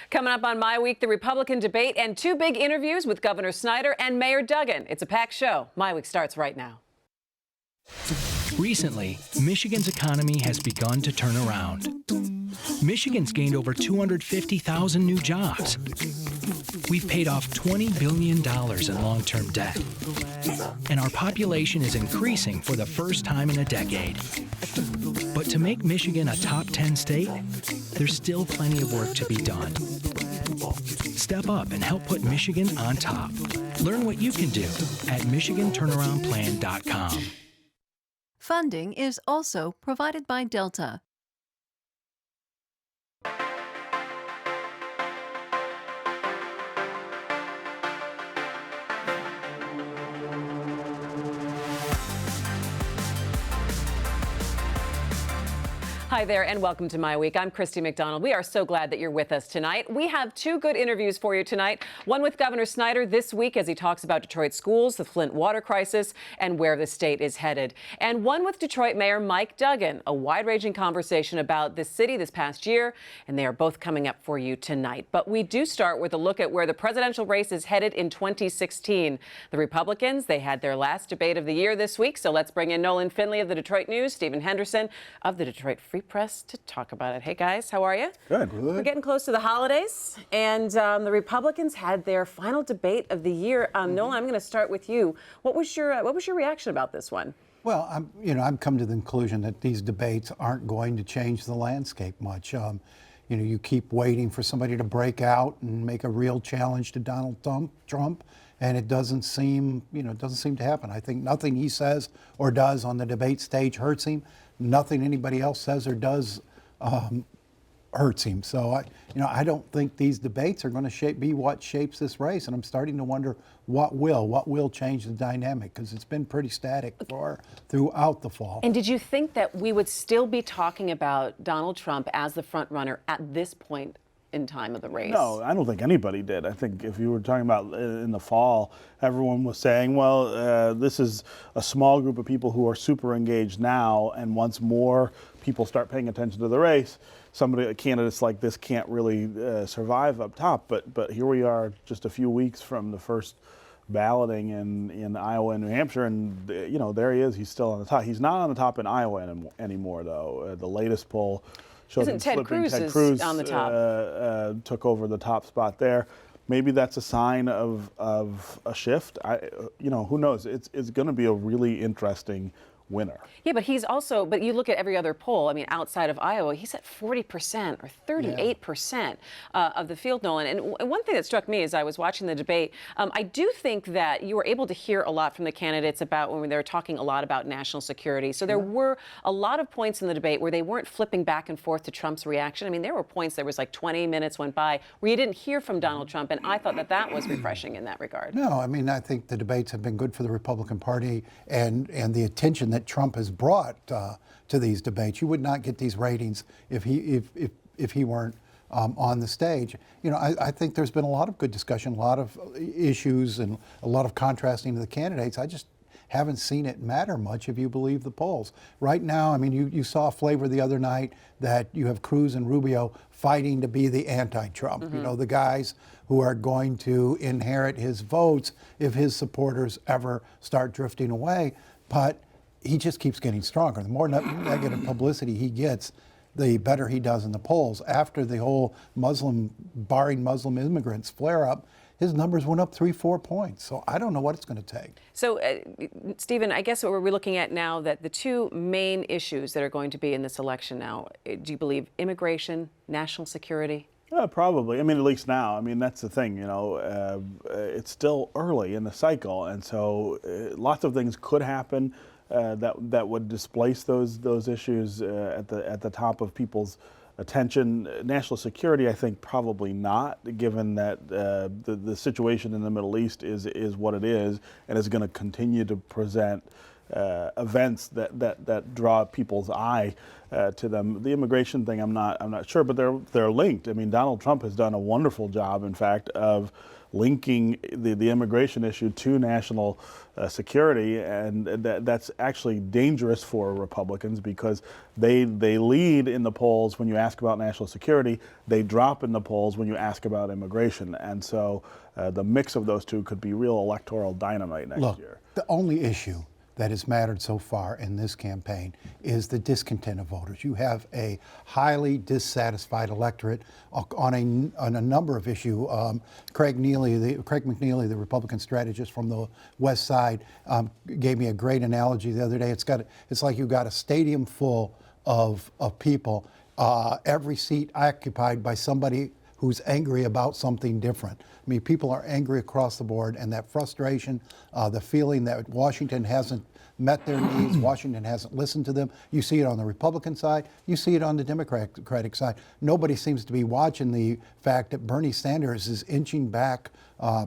Coming up on MiWeek, the Republican debate and two big interviews with Governor Snyder and Mayor Duggan. It's a packed show. MiWeek starts right now. Recently, Michigan's economy has begun to turn around. Michigan's gained over 250,000 new jobs. We've paid off $20 billion in long-term debt. And our population is increasing for the first time in a decade. But to make Michigan a top 10 state, there's still plenty of work to be done. Step up and help put Michigan on top. Learn what you can do at MichiganTurnaroundPlan.com. Funding is also provided by Delta. Hi there and welcome to MiWeek. I'm Christy McDonald. We are so glad that you're with us tonight. We have two good interviews for you tonight. One with Governor Snyder this week as he talks about Detroit schools, the Flint water crisis, and where the state is headed. And one with Detroit Mayor Mike Duggan, a wide-ranging conversation about the city this past year, and they are both coming up for you tonight. But we do start with a look at where the presidential race is headed in 2016. The Republicans, they had their last debate of the year this week, so let's bring in Nolan Finley of the Detroit News, Stephen Henderson of the Detroit Free Press to talk about it. Hey guys, how are you? Good. We're getting close to the holidays, and the Republicans had their final debate of the year. Nolan, I'm going to start with you. What was your reaction about this one? Well, I'm come to the conclusion that these debates aren't going to change the landscape much. You keep waiting for somebody to break out and make a real challenge to Donald Trump, and it doesn't seem to happen. I think nothing he says or does on the debate stage hurts him. Nothing anybody else says or does hurts him. So I don't think these debates are going to be what shapes this race, and I'm starting to wonder what will change the dynamic, because it's been pretty static throughout the fall. And did you think that we would still be talking about Donald Trump as the front runner at this point in time of the race? No, I don't think anybody did. I think if you were talking about in the fall, everyone was saying, well, this is a small group of people who are super engaged now, and once more people start paying attention to the race, candidates like this can't really survive up top. But here we are, just a few weeks from the first balloting in Iowa and New Hampshire, and there he is. He's still on the top. He's not on the top in Iowa anymore, though. The latest poll shows Isn't Ted Cruz on the top? Took over the top spot there. Maybe that's a sign of a shift. Who knows? It's going to be a really interesting winner. Yeah, but you look at every other poll, I mean, outside of Iowa, he's at 40% or 38% of the field, Nolan. And one thing that struck me as I was watching the debate, I do think that you were able to hear a lot from the candidates about when they were talking a lot about national security. So there were a lot of points in the debate where they weren't flipping back and forth to Trump's reaction. I mean, there were points, there was like 20 minutes went by where you didn't hear from Donald Trump, and I thought that was refreshing in that regard. No, I mean, I think the debates have been good for the Republican Party, and the attention that Trump has brought to these debates. You would not get these ratings if he weren't on the stage. I think there's been a lot of good discussion, a lot of issues, and a lot of contrasting to the candidates. I just haven't seen it matter much if you believe the polls. Right now, I mean, you saw a flavor the other night that you have Cruz and Rubio fighting to be the anti-Trump. Mm-hmm. The guys who are going to inherit his votes if his supporters ever start drifting away. But he just keeps getting stronger. The more negative publicity he gets, the better he does in the polls. After the whole barring Muslim immigrants flare up, his numbers went up 3-4 points. So I don't know what it's going to take. So, Stephen, I guess what we're looking at now, that the two main issues that are going to be in this election now, do you believe immigration, national security? Probably. I mean, at least now. I mean, that's the thing, it's still early in the cycle. And so lots of things could happen that would displace those issues at the top of people's attention. National security, I think, probably not, given that the situation in the Middle East is what it is, and is going to continue to present events that draw people's eye to them. The immigration thing, I'm not sure, but they're linked. I mean, Donald Trump has done a wonderful job, in fact, of linking the immigration issue to national security, and that's actually dangerous for Republicans because they lead in the polls when you ask about national security. They drop in the polls when you ask about immigration, and so the mix of those two could be real electoral dynamite next year. The only issue that has mattered so far in this campaign is the discontent of voters. You have a highly dissatisfied electorate on a number of issues. Craig McNeely, the Republican strategist from the West Side, gave me a great analogy the other day. It's like you've got a stadium full of people, every seat occupied by somebody who's angry about something different. I mean, people are angry across the board, and that frustration, the feeling that Washington hasn't met their needs, Washington hasn't listened to them. You see it on the Republican side, you see it on the Democratic side. Nobody seems to be watching the fact that Bernie Sanders is inching back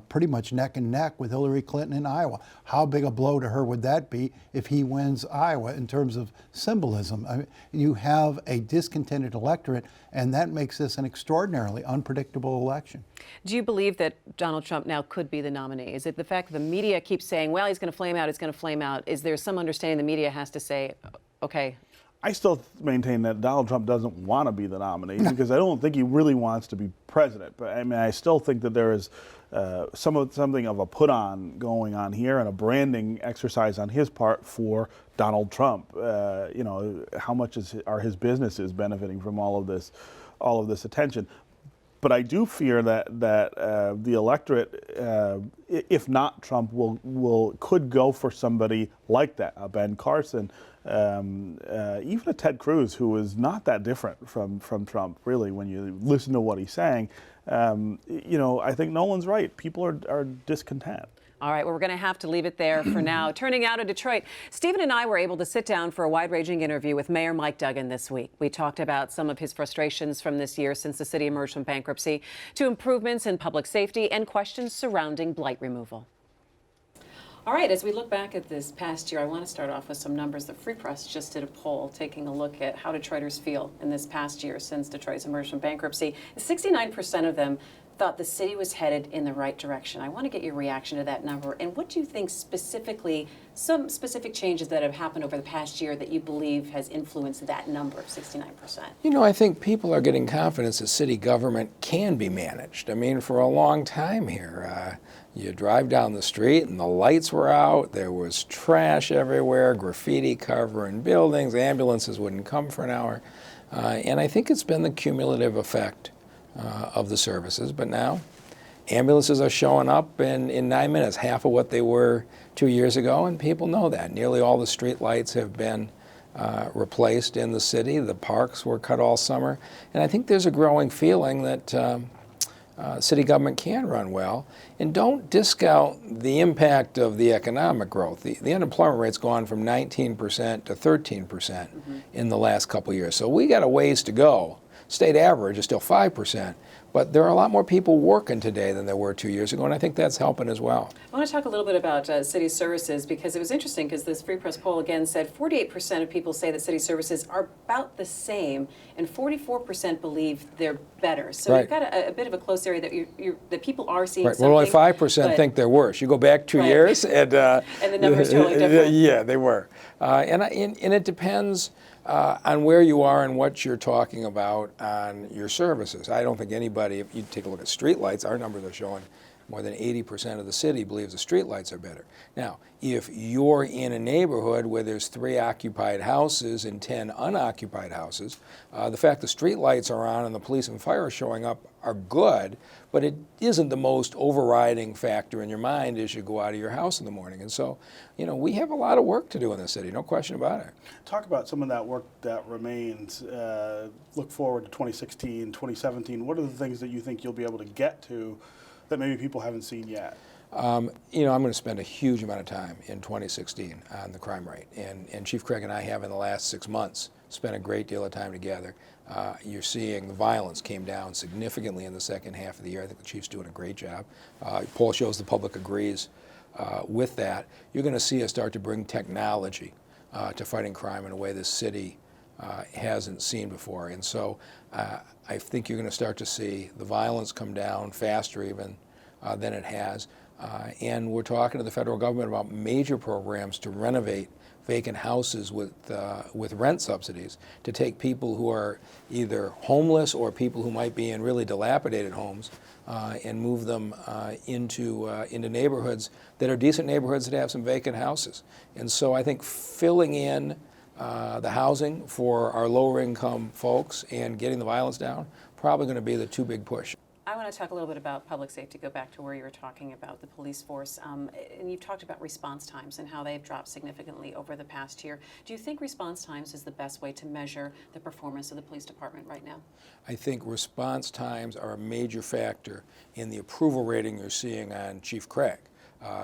pretty much neck and neck with Hillary Clinton in Iowa. How big a blow to her would that be if he wins Iowa in terms of symbolism? I mean, you have a discontented electorate, and that makes this an extraordinarily unpredictable election. Do you believe that Donald Trump now could be the nominee? Is it the fact that the media keeps saying, well, he's going to flame out, he's going to flame out? Is there some understanding the media has to say, okay? I still maintain that Donald Trump doesn't want to be the nominee because I don't think he really wants to be president. But I mean, I still think that there is something of a put-on going on here and a branding exercise on his part for Donald Trump. You know, how much are his businesses benefiting from all of this attention? But I do fear that the electorate, if not Trump, could go for somebody like that, a Ben Carson, even a Ted Cruz, who is not that different from Trump, really, when you listen to what he's saying. You know, I think Nolan's right. People are discontent. All right, well, we're going to have to leave it there for now. Turning now to Detroit, Stephen and I were able to sit down for a wide-ranging interview with Mayor Mike Duggan this week. We talked about some of his frustrations from this year since the city emerged from bankruptcy, to improvements in public safety and questions surrounding blight removal. All right, as we look back at this past year, I want to start off with some numbers. The Free Press just did a poll taking a look at how Detroiters feel in this past year since Detroit's emerged from bankruptcy. 69% of them thought the city was headed in the right direction. I want to get your reaction to that number. And what do you think specifically, some specific changes that have happened over the past year that you believe has influenced that number of 69%? You know, I think people are getting confidence that city government can be managed. I mean, for a long time here, you drive down the street and the lights were out, there was trash everywhere, graffiti covering buildings, ambulances wouldn't come for an hour. And I think it's been the cumulative effect of the services. But now ambulances are showing up in 9 minutes, half of what they were 2 years ago, and people know that. Nearly all the street lights have been replaced in the city. The parks were cut all summer. And I think there's a growing feeling that city government can run well. And don't discount the impact of the economic growth. The unemployment rate's gone from 19% to 13% in the last couple of years. So we got a ways to go. State average is still 5%, but there are a lot more people working today than there were 2 years ago, and I think that's helping as well. I want to talk a little bit about city services, because it was interesting because this Free Press poll again said 48% of people say that city services are about the same, and 44% believe they're better. So you've got a bit of a close area that that people are seeing something. Well, only 5% think they're worse. You go back 2 years, and the numbers totally different. Yeah, they were. And it depends on where you are and what you're talking about on your services. I don't think anybody, if you take a look at streetlights, our numbers are showing more than 80% of the city believes the streetlights are better. Now, if you're in a neighborhood where there's 3 occupied houses and 10 unoccupied houses, the fact the streetlights are on and the police and fire are showing up are good, but it isn't the most overriding factor in your mind as you go out of your house in the morning. And so, you know, we have a lot of work to do in the city, no question about it. Talk about some of that work that remains. Look forward to 2016, 2017. What are the things that you think you'll be able to get to that maybe people haven't seen yet? You know, I'm going to spend a huge amount of time in 2016 on the crime rate. And Chief Craig and I have in the last 6 months spent a great deal of time together. You're seeing the violence came down significantly in the second half of the year. I think the Chief's doing a great job. Poll shows the public agrees with that. You're going to see us start to bring technology to fighting crime in a way this city hasn't seen before. And so I think you're going to start to see the violence come down faster even than it has. And we're talking to the federal government about major programs to renovate vacant houses with rent subsidies to take people who are either homeless or people who might be in really dilapidated homes and move them into neighborhoods that are decent neighborhoods that have some vacant houses. And so I think filling in the housing for our lower income folks and getting the violence down, probably going to be the two big push. I want to talk a little bit about public safety, go back to where you were talking about the police force. And you've talked about response times and how they've dropped significantly over the past year. Do you think response times is the best way to measure the performance of the police department right now? I think response times are a major factor in the approval rating you're seeing on Chief Craig.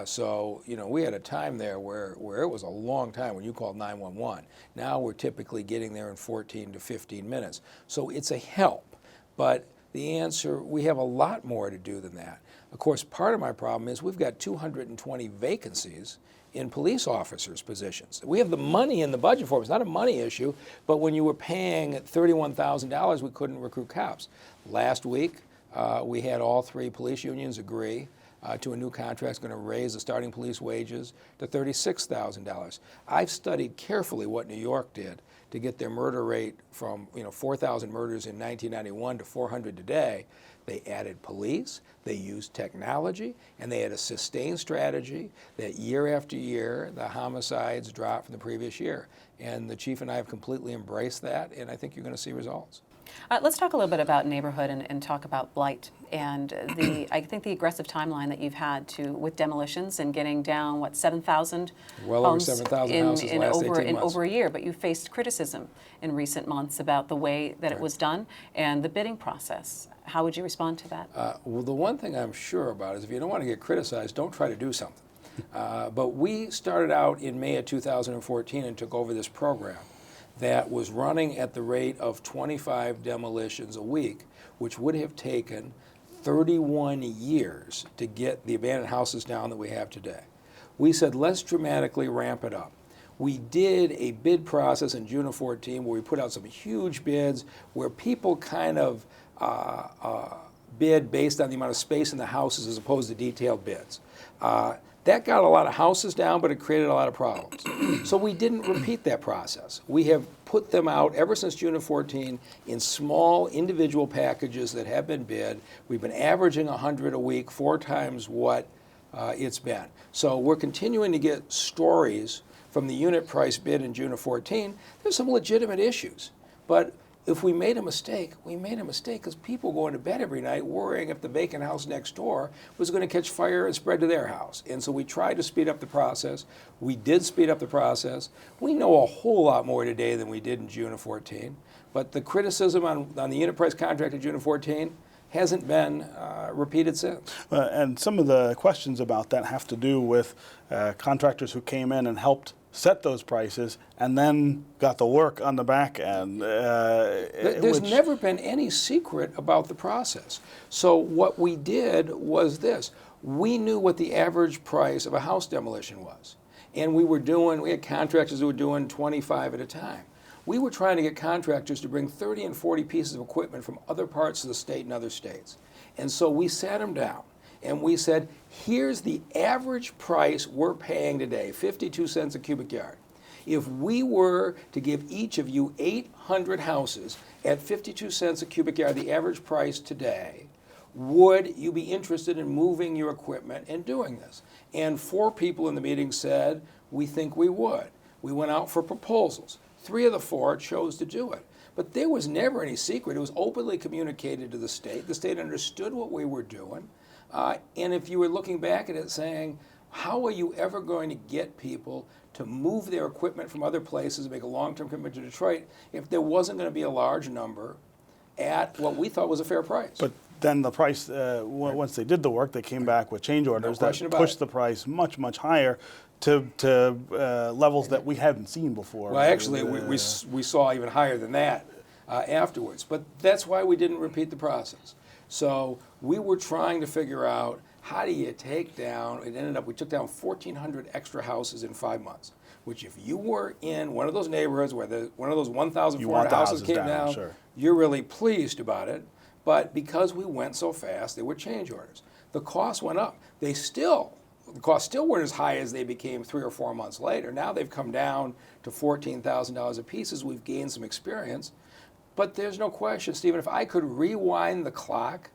So, you know, we had a time there where it was a long time when you called 911. Now we're typically getting there in 14 to 15 minutes. So it's a help, but the answer, we have a lot more to do than that. Of course, part of my problem is we've got 220 vacancies in police officers' positions. We have the money in the budget for it. It's not a money issue, but when you were paying $31,000, we couldn't recruit cops. Last week, we had all three police unions agree to a new contract that's going to raise the starting police wages to $36,000. I've studied carefully what New York did to get their murder rate from 4,000 murders in 1991 to 400 today. They added police, they used technology, and they had a sustained strategy that year after year the homicides dropped from the previous year. And the chief and I have completely embraced that, and I think you're going to see results. Let's talk a little bit about neighborhood and talk about blight and I think the aggressive timeline that you've had with demolitions and getting down, what, 7,000 well over 7,000 houses in last 18 months. In over a year, but you faced criticism in recent months about the way that it was done and the bidding process. How would you respond to that? Well, the one thing I'm sure about is if you don't want to get criticized, don't try to do something. But we started out in May of 2014 and took over this program that was running at the rate of 25 demolitions a week, which would have taken 31 years to get the abandoned houses down that we have today. We said, let's dramatically ramp it up. We did a bid process in June of 14 where we put out some huge bids where people kind of bid based on the amount of space in the houses as opposed to detailed bids. That got a lot of houses down, but it created a lot of problems. So we didn't repeat that process. We have put them out ever since June of 14 in small individual packages that have been bid. We've been averaging 100 a week, 4 times what it's been. So we're continuing to get stories from the unit price bid in June of 14. There's some legitimate issues, but if we made a mistake, we made a mistake because people going to bed every night worrying if the vacant house next door was going to catch fire and spread to their house. And so we tried to speed up the process. We did speed up the process. We know a whole lot more today than we did in June of 14. But the criticism on the unit price contract in June of 14 hasn't been repeated since. And some of the questions about that have to do with contractors who came in and helped set those prices and then got the work on the back end. There's never been any secret about the process. So what we did was this. We knew what the average price of a house demolition was. And we had contractors who were doing 25 at a time. We were trying to get contractors to bring 30 and 40 pieces of equipment from other parts of the state and other states. And so we sat them down and we said, here's the average price we're paying today, 52 cents a cubic yard. If we were to give each of you 800 houses at 52 cents a cubic yard, the average price today, would you be interested in moving your equipment and doing this? And 4 people in the meeting said, we think we would. We went out for proposals. 3 of the 4 chose to do it. But there was never any secret. It was openly communicated to the state. The state understood what we were doing. And if you were looking back at it saying, how are you ever going to get people to move their equipment from other places and make a long-term commitment to Detroit if there wasn't going to be a large number at what we thought was a fair price? But then the price, once they did the work, they came back with change orders that pushed the price much, much higher to levels that we hadn't seen before. Well, actually, we saw even higher than that afterwards. But that's why we didn't repeat the process. So we were trying to figure out how do you take down, it ended up, we took down 1,400 extra houses in 5 months, which if you were in one of those neighborhoods where one of those 1,400 houses came down, sure. You're really pleased about it. But because we went so fast, there were change orders. The costs went up. The costs still weren't as high as they became 3 or 4 months later. Now they've come down to $14,000 a piece as we've gained some experience. But there's no question, Stephen, if I could rewind the clock,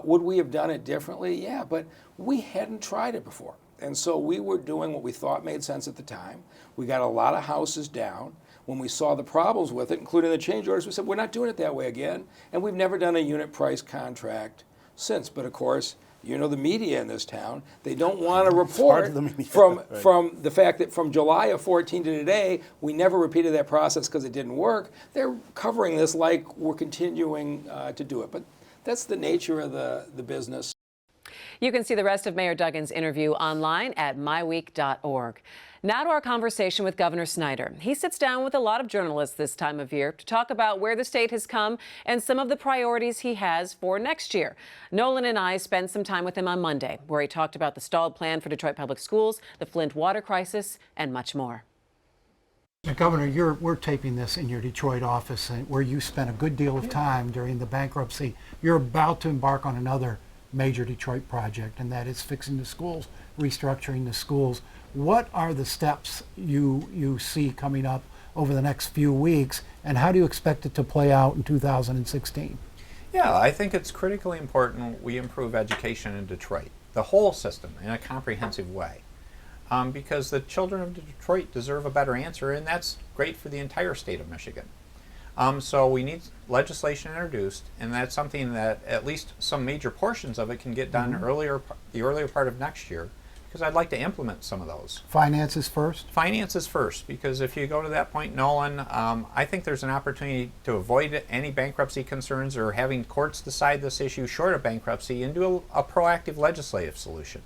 would we have done it differently? Yeah, but we hadn't tried it before. And so we were doing what we thought made sense at the time. We got a lot of houses down. When we saw the problems with it, including the change orders, we said, we're not doing it that way again. And we've never done a unit price contract since. But of course, you know the media in this town, they don't want to report from the fact that from July of 14 to today, we never repeated that process because it didn't work. They're covering this like we're continuing to do it. But that's the nature of the business. You can see the rest of Mayor Duggan's interview online at MiWeek.org. Now to our conversation with Governor Snyder. He sits down with a lot of journalists this time of year to talk about where the state has come and some of the priorities he has for next year. Nolan and I spent some time with him on Monday, where he talked about the stalled plan for Detroit Public Schools, the Flint water crisis, and much more. Now, Governor, we're taping this in your Detroit office where you spent a good deal of time during the bankruptcy. You're about to embark on another major Detroit project, and that is fixing the schools, restructuring the schools. What are the steps you see coming up over the next few weeks, and how do you expect it to play out in 2016? Yeah, I think it's critically important we improve education in Detroit, the whole system, in a comprehensive way. Because the children of Detroit deserve a better answer, and that's great for the entire state of Michigan. So we need legislation introduced, and that's something that at least some major portions of it can get done the earlier part of next year, because I'd like to implement some of those. Finances first? Finances first, because if you go to that point, Nolan, I think there's an opportunity to avoid any bankruptcy concerns or having courts decide this issue short of bankruptcy and do a proactive legislative solution.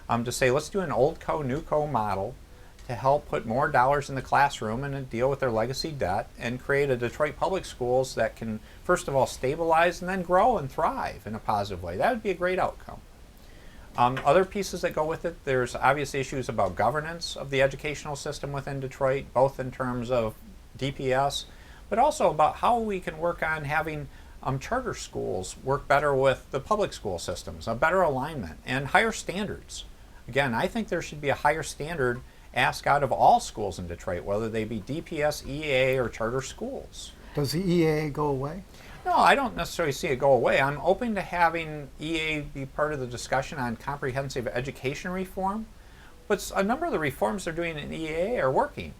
To say, let's do an old co, new co model to help put more dollars in the classroom and deal with their legacy debt and create a Detroit public schools that can, first of all, stabilize and then grow and thrive in a positive way. That would be a great outcome. Other pieces that go with it, there's obvious issues about governance of the educational system within Detroit, both in terms of DPS, but also about how we can work on having charter schools work better with the public school systems, a better alignment, and higher standards. Again, I think there should be a higher standard asked out of all schools in Detroit, whether they be DPS, EAA, or charter schools. Does the EAA go away? No, I don't necessarily see it go away. I'm open to having EAA be part of the discussion on comprehensive education reform, but a number of the reforms they're doing in EAA are working.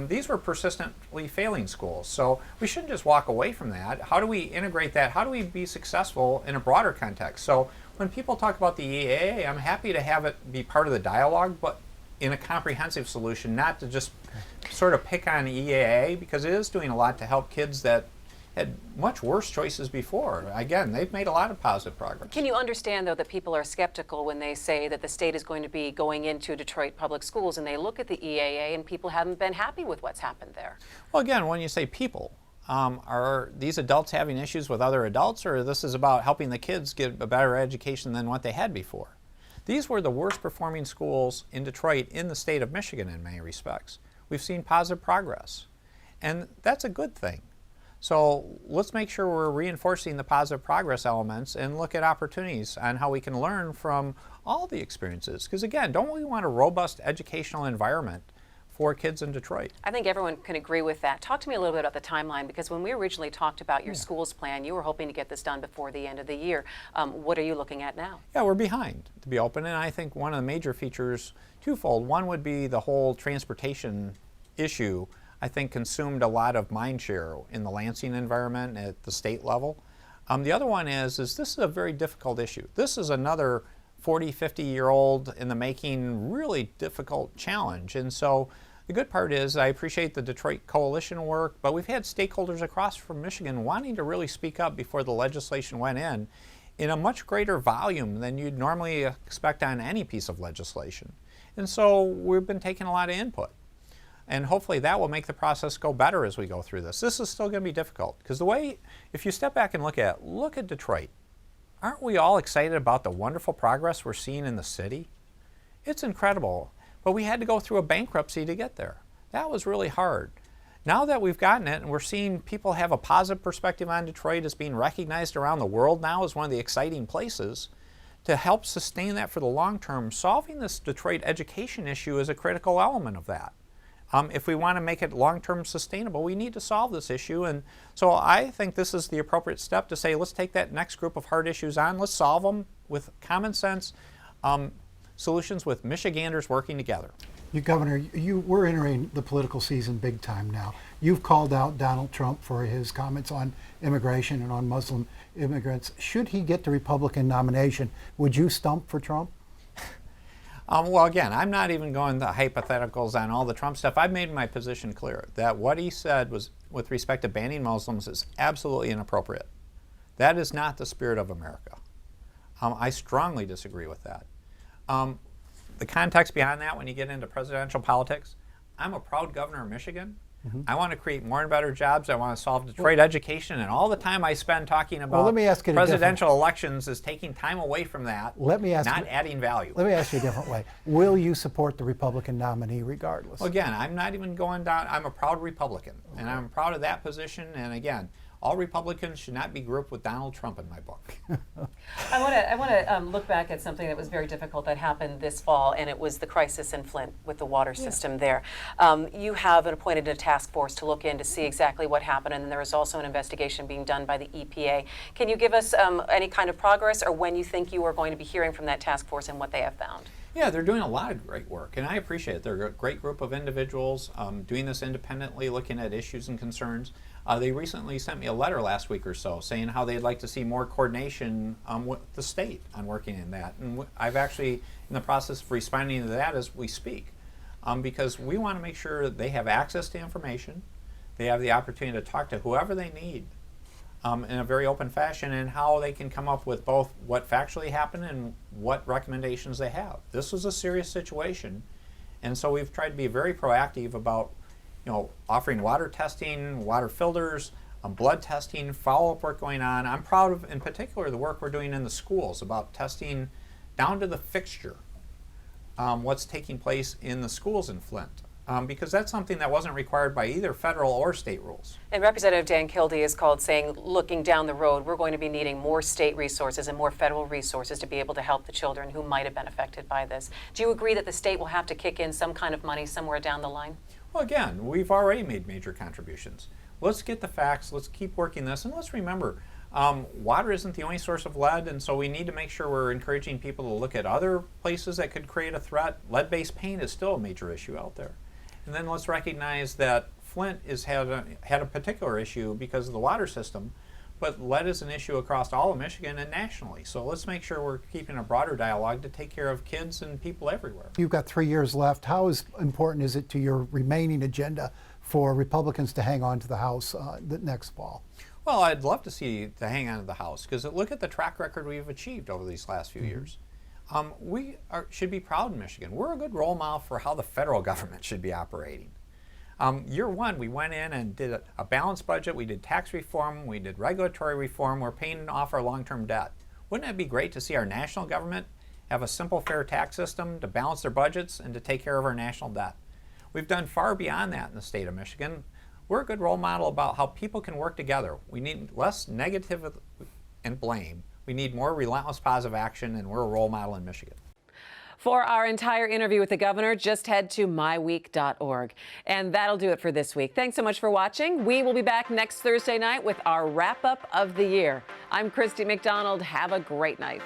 These were persistently failing schools, so we shouldn't just walk away from that. How do we integrate that? How do we be successful in a broader context? So when people talk about the EAA, I'm happy to have it be part of the dialogue, but in a comprehensive solution, not to just sort of pick on EAA, because it is doing a lot to help kids that had much worse choices before. Again, they've made a lot of positive progress. Can you understand, though, that people are skeptical when they say that the state is going to be going into Detroit public schools and they look at the EAA and people haven't been happy with what's happened there? Well, again, when you say people, are these adults having issues with other adults, or this is about helping the kids get a better education than what they had before? These were the worst performing schools in Detroit in the state of Michigan in many respects. We've seen positive progress, and that's a good thing. So let's make sure we're reinforcing the positive progress elements and look at opportunities on how we can learn from all the experiences. Because again, don't we want a robust educational environment for kids in Detroit? I think everyone can agree with that. Talk to me a little bit about the timeline, because when we originally talked about your schools plan, you were hoping to get this done before the end of the year. What are you looking at now? Yeah, we're behind, to be open, and I think one of the major features, twofold. One would be the whole transportation issue, I think, consumed a lot of mind share in the Lansing environment at the state level. The other one is this is a very difficult issue. This is another 40, 50-year-old in the making, really difficult challenge. And so the good part is I appreciate the Detroit Coalition work, but we've had stakeholders across from Michigan wanting to really speak up before the legislation went in a much greater volume than you'd normally expect on any piece of legislation. And so we've been taking a lot of input. And hopefully that will make the process go better as we go through this. This is still going to be difficult, because the way, if you step back and look at Detroit, aren't we all excited about the wonderful progress we're seeing in the city? It's incredible, but we had to go through a bankruptcy to get there. That was really hard. Now that we've gotten it and we're seeing people have a positive perspective on Detroit as being recognized around the world now as one of the exciting places, to help sustain that for the long term, solving this Detroit education issue is a critical element of that. If we want to make it long-term sustainable, we need to solve this issue. And so I think this is the appropriate step to say, let's take that next group of hard issues on, let's solve them with common sense solutions with Michiganders working together. Governor, we're entering the political season big time now. You've called out Donald Trump for his comments on immigration and on Muslim immigrants. Should he get the Republican nomination, would you stump for Trump? Well, again, I'm not even going the hypotheticals on all the Trump stuff. I've made my position clear that what he said was, with respect to banning Muslims, is absolutely inappropriate. That is not the spirit of America. I strongly disagree with that. The context behind that, when you get into presidential politics, I'm a proud governor of Michigan. I want to create more and better jobs. I want to solve Detroit education, and all the time I spend talking about presidential elections is taking time away from that, not adding value. Let me ask you a different way. Will you support the Republican nominee regardless? Well, again, I'm not even going down. I'm a proud Republican, and I'm proud of that position. And again, all Republicans should not be grouped with Donald Trump in my book. I want to look back at something that was very difficult that happened this fall, and it was the crisis in Flint with the water system there. You have appointed a task force to look in to see exactly what happened, and there is also an investigation being done by the EPA. Can you give us any kind of progress, or when you think you are going to be hearing from that task force and what they have found? Yeah, they're doing a lot of great work, and I appreciate it. They're a great group of individuals doing this independently, looking at issues and concerns. They recently sent me a letter last week or so saying how they'd like to see more coordination with the state on working in that. And I've actually in the process of responding to that as we speak, because we want to make sure that they have access to information, they have the opportunity to talk to whoever they need in a very open fashion, and how they can come up with both what factually happened and what recommendations they have. This was a serious situation, and so we've tried to be very proactive about offering water testing, water filters, blood testing, follow-up work going on. I'm proud of, in particular, the work we're doing in the schools about testing down to the fixture what's taking place in the schools in Flint, because that's something that wasn't required by either federal or state rules. And Representative Dan Kildee is called saying, looking down the road, we're going to be needing more state resources and more federal resources to be able to help the children who might have been affected by this. Do you agree that the state will have to kick in some kind of money somewhere down the line? Well, again, we've already made major contributions. Let's get the facts, let's keep working this, and let's remember, water isn't the only source of lead, and so we need to make sure we're encouraging people to look at other places that could create a threat. Lead-based paint is still a major issue out there. And then let's recognize that Flint had a particular issue because of the water system, but lead is an issue across all of Michigan and nationally. So let's make sure we're keeping a broader dialogue to take care of kids and people everywhere. You've got 3 years left. How important is it to your remaining agenda for Republicans to hang on to the House the next fall? Well, I'd love to see to hang on to the House, because look at the track record we've achieved over these last few years. We should be proud in Michigan. We're a good role model for how the federal government should be operating. Year one, we went in and did a balanced budget. We did tax reform. We did regulatory reform. We're paying off our long-term debt. Wouldn't it be great to see our national government have a simple, fair tax system to balance their budgets and to take care of our national debt? We've done far beyond that in the state of Michigan. We're a good role model about how people can work together. We need less negative and blame. We need more relentless positive action, and we're a role model in Michigan. For our entire interview with the governor, just head to MiWeek.org. And that'll do it for this week. Thanks so much for watching. We will be back next Thursday night with our wrap-up of the year. I'm Christy McDonald. Have a great night.